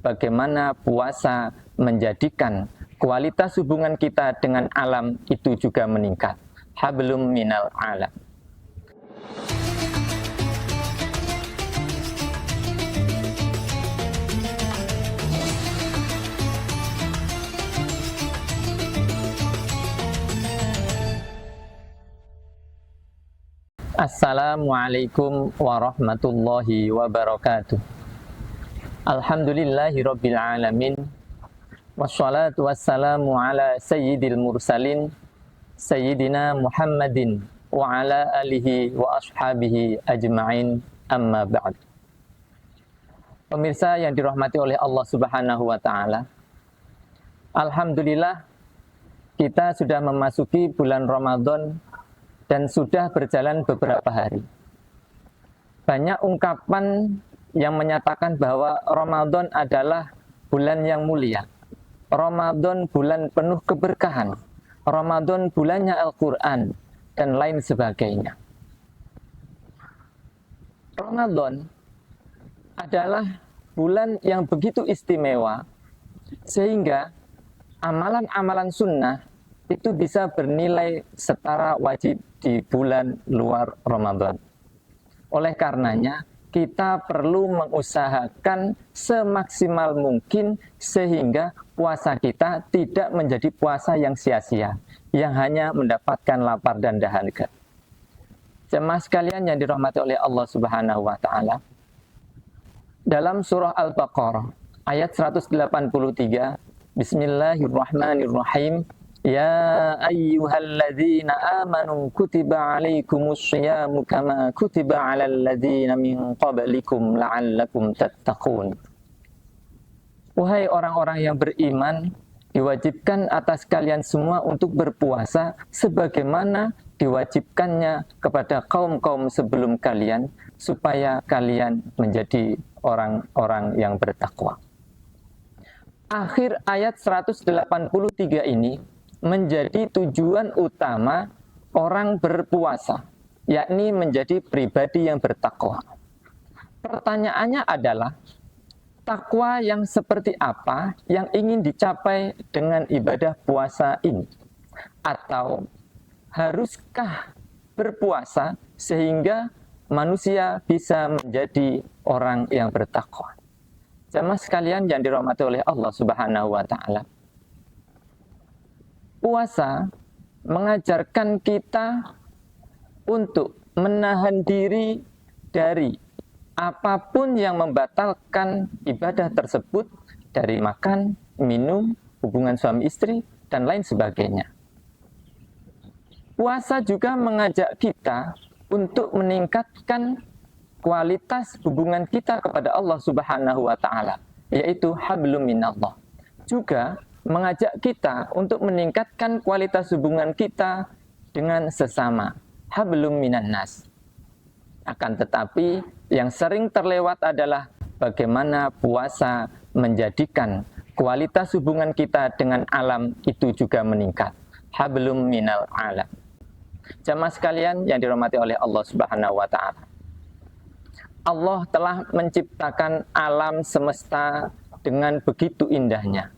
bagaimana puasa menjadikan kualitas hubungan kita dengan alam itu juga meningkat. Hablum minal alam. Assalamualaikum warahmatullahi wabarakatuh. Alhamdulillahirabbil alamin. Wassalatu wassalamu ala sayyidil mursalin sayyidina Muhammadin wa ala alihi wa ashabihi ajma'in, amma ba'd. Pemirsa yang dirahmati oleh Allah Subhanahu wa taala, alhamdulillah kita sudah memasuki bulan Ramadan dan sudah berjalan beberapa hari. Banyak ungkapan yang menyatakan bahwa Ramadan adalah bulan yang mulia. Ramadan bulan penuh keberkahan. Ramadan bulannya Al-Quran dan lain sebagainya. Ramadan adalah bulan yang begitu istimewa sehingga amalan-amalan sunnah itu bisa bernilai setara wajib di bulan luar Ramadan. Oleh karenanya, kita perlu mengusahakan semaksimal mungkin sehingga puasa kita tidak menjadi puasa yang sia-sia, yang hanya mendapatkan lapar dan dahaga. Jemaah sekalian yang dirahmati oleh Allah Subhanahu wa taala, dalam surah Al-Baqarah ayat 183, Bismillahirrahmanirrahim. Ya ayyuhalladzina amanu kutiba alaikumus syiyamu kama kutiba alal ladzina min qablikum la'allakum tattaqun. Wahai orang-orang yang beriman, diwajibkan atas kalian semua untuk berpuasa sebagaimana diwajibkannya kepada kaum-kaum sebelum kalian, supaya kalian menjadi orang-orang yang bertakwa. Akhir ayat 183 ini menjadi tujuan utama orang berpuasa, yakni menjadi pribadi yang bertakwa. Pertanyaannya adalah, takwa yang seperti apa yang ingin dicapai dengan ibadah puasa ini? Atau haruskah berpuasa sehingga manusia bisa menjadi orang yang bertakwa? Jemaah sekalian yang dirahmati oleh Allah Subhanahu wa taala, puasa mengajarkan kita untuk menahan diri dari apapun yang membatalkan ibadah tersebut, dari makan, minum, hubungan suami istri, dan lain sebagainya. Puasa juga mengajak kita untuk meningkatkan kualitas hubungan kita kepada Allah Subhanahu wa taala, yaitu hablum minallah. Juga mengajak kita untuk meningkatkan kualitas hubungan kita dengan sesama, hablum minan nas. Akan tetapi yang sering terlewat adalah bagaimana puasa menjadikan kualitas hubungan kita dengan alam itu juga meningkat, hablum minal alam. Jamaah sekalian yang dirahmati oleh Allah Subhanahu wa taala, Allah telah menciptakan alam semesta dengan begitu indahnya.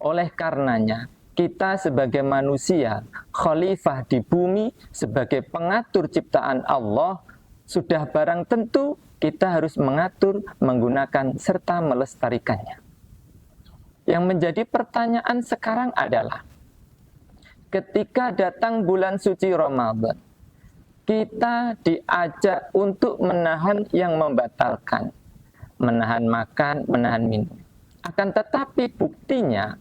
Oleh karenanya, kita sebagai manusia, khalifah di bumi, sebagai pengatur ciptaan Allah, sudah barang tentu kita harus mengatur, menggunakan, serta melestarikannya. Yang menjadi pertanyaan sekarang adalah, ketika datang bulan suci Ramadan, kita diajak untuk menahan yang membatalkan, menahan makan, menahan minum. Akan tetapi buktinya,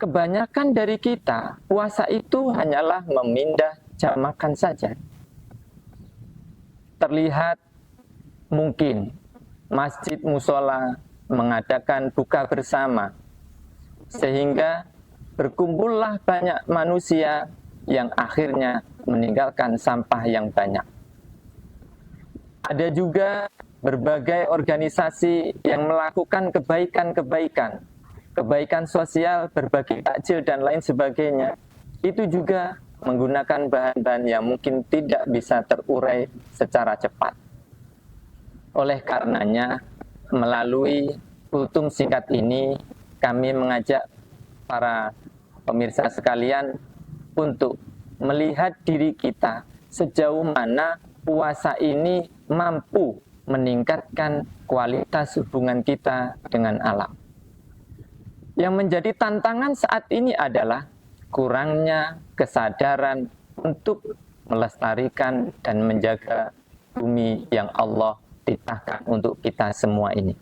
kebanyakan dari kita, puasa itu hanyalah memindah jam makan saja. Terlihat mungkin masjid musola mengadakan buka bersama, sehingga berkumpullah banyak manusia yang akhirnya meninggalkan sampah yang banyak. Ada juga berbagai organisasi yang melakukan kebaikan-kebaikan, kebaikan sosial, berbagi takjil dan lain sebagainya, itu juga menggunakan bahan-bahan yang mungkin tidak bisa terurai secara cepat. Oleh karenanya, melalui kultum singkat ini kami mengajak para pemirsa sekalian untuk melihat diri kita sejauh mana puasa ini mampu meningkatkan kualitas hubungan kita dengan alam. Yang menjadi tantangan saat ini adalah kurangnya kesadaran untuk melestarikan dan menjaga bumi yang Allah titahkan untuk kita semua ini.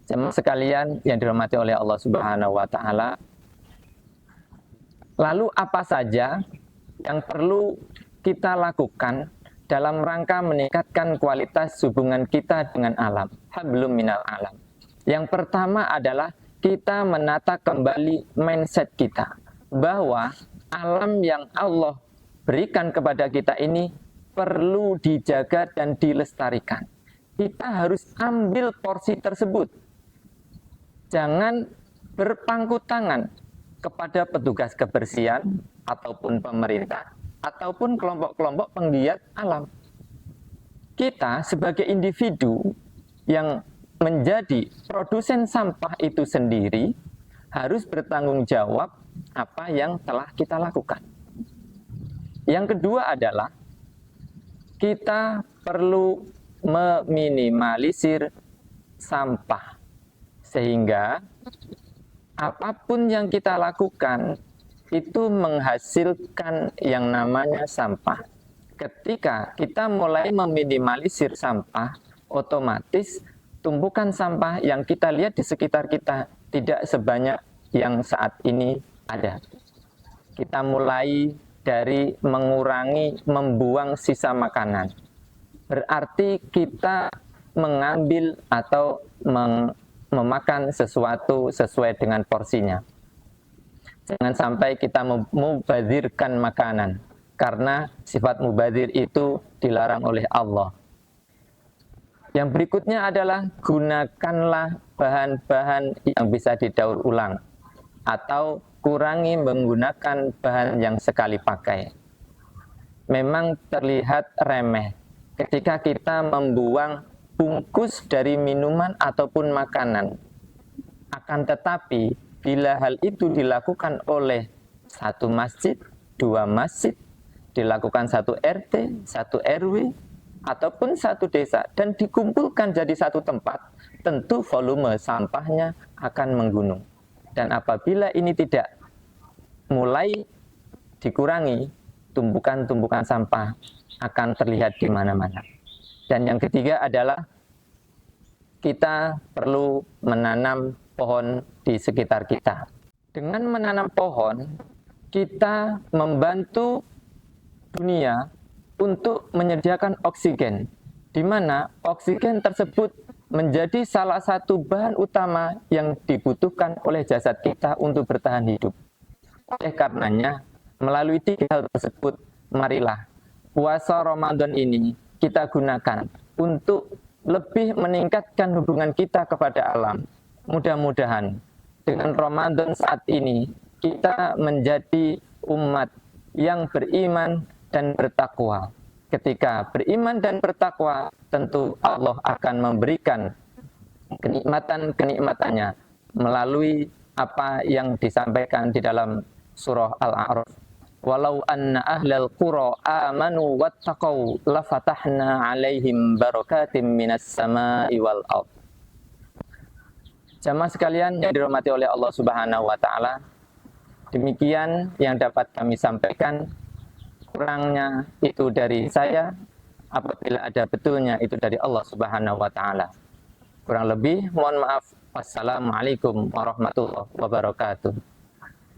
Jemaah sekalian yang dirahmati oleh Allah Subhanahu wa taala, lalu apa saja yang perlu kita lakukan dalam rangka meningkatkan kualitas hubungan kita dengan alam? Hablum minal alam. Yang pertama adalah kita menata kembali mindset kita bahwa alam yang Allah berikan kepada kita ini perlu dijaga dan dilestarikan. Kita harus ambil porsi tersebut. Jangan berpangku tangan kepada petugas kebersihan ataupun pemerintah ataupun kelompok-kelompok penggiat alam. Kita sebagai individu yang menjadi produsen sampah itu sendiri harus bertanggung jawab apa yang telah kita lakukan. Yang kedua adalah kita perlu meminimalisir sampah sehingga apapun yang kita lakukan itu menghasilkan yang namanya sampah. Ketika kita mulai meminimalisir sampah, otomatis tumpukan sampah yang kita lihat di sekitar kita tidak sebanyak yang saat ini ada. Kita mulai dari mengurangi membuang sisa makanan. Berarti kita mengambil atau memakan sesuatu sesuai dengan porsinya. Jangan sampai kita mubadzirkan makanan, karena sifat mubadzir itu dilarang oleh Allah. Yang berikutnya adalah gunakanlah bahan-bahan yang bisa didaur ulang atau kurangi menggunakan bahan yang sekali pakai. Memang terlihat remeh ketika kita membuang bungkus dari minuman ataupun makanan. Akan tetapi, bila hal itu dilakukan oleh satu masjid, dua masjid, dilakukan satu RT, satu RW, ataupun satu desa, dan dikumpulkan jadi satu tempat, tentu volume sampahnya akan menggunung. Dan apabila ini tidak mulai dikurangi, tumpukan-tumpukan sampah akan terlihat di mana-mana. Dan yang ketiga adalah kita perlu menanam pohon di sekitar kita. Dengan menanam pohon, kita membantu dunia untuk menyediakan oksigen, di mana oksigen tersebut menjadi salah satu bahan utama yang dibutuhkan oleh jasad kita untuk bertahan hidup. Oleh karenanya, melalui tiga hal tersebut, marilah puasa Ramadan ini kita gunakan untuk lebih meningkatkan hubungan kita kepada alam. Mudah-mudahan dengan Ramadan saat ini kita menjadi umat yang beriman dan bertakwa. Ketika beriman dan bertakwa, tentu Allah akan memberikan kenikmatan-kenikmatannya melalui apa yang disampaikan di dalam surah Al-A'raf. Walau anna ahlal qura amanu wattaqau lafatahna alaihim barakatim minas sama'i wal ardh. Jamaah sekalian yang dirahmati oleh Allah Subhanahu wa taala, demikian yang dapat kami sampaikan. Kurangnya itu dari saya, apabila ada betulnya itu dari Allah Subhanahu wa taala. Kurang lebih mohon maaf. Wassalamualaikum warahmatullahi wabarakatuh.